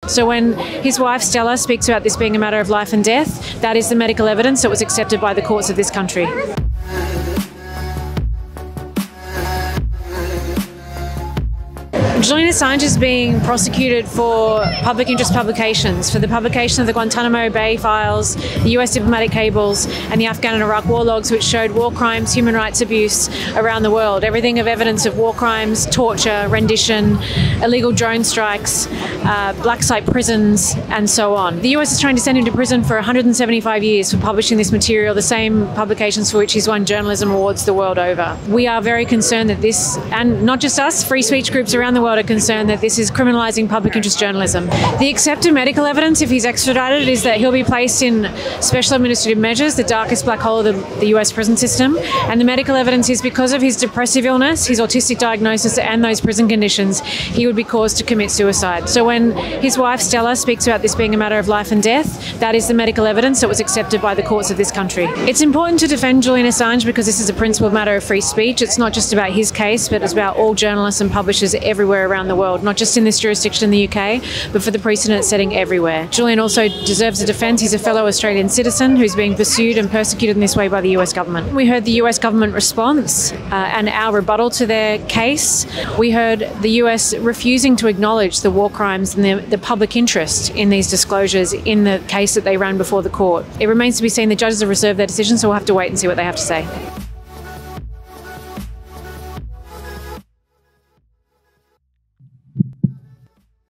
So when his wife Stella speaks about this being a matter of life and death, that is the medical evidence that was accepted by the courts of this country. Julian Assange is being prosecuted for public interest publications, for the publication of the Guantanamo Bay files, the US diplomatic cables, and the Afghan and Iraq war logs, which showed war crimes, human rights abuse around the world. Everything of evidence of war crimes, torture, rendition, illegal drone strikes, black site prisons, and so on. The US is trying to send him to prison for 175 years for publishing this material, the same publications for which he's won journalism awards the world over. We are very concerned that this, and not just us, free speech groups around the world are concerned that this is criminalising public interest journalism. The accepted medical evidence, if he's extradited, is that he'll be placed in special administrative measures, the darkest black hole of the US prison system. And the medical evidence is because of his depressive illness, his autistic diagnosis, and those prison conditions, he would be caused to commit suicide. So when his wife Stella speaks about this being a matter of life and death, that is the medical evidence that was accepted by the courts of this country. It's important to defend Julian Assange because this is a principled matter of free speech. It's not just about his case, but it's about all journalists and publishers everywhere around the world, not just in this jurisdiction in the UK, but for the precedent setting everywhere. Julian also deserves a defence. He's a fellow Australian citizen who's being pursued and persecuted in this way by the US government. We heard the US government response and our rebuttal to their case. We heard the US refusing to acknowledge the war crimes and the public interest in these disclosures in the case that they ran before the court. It remains to be seen. The judges have reserved their decision, so we'll have to wait and see what they have to say.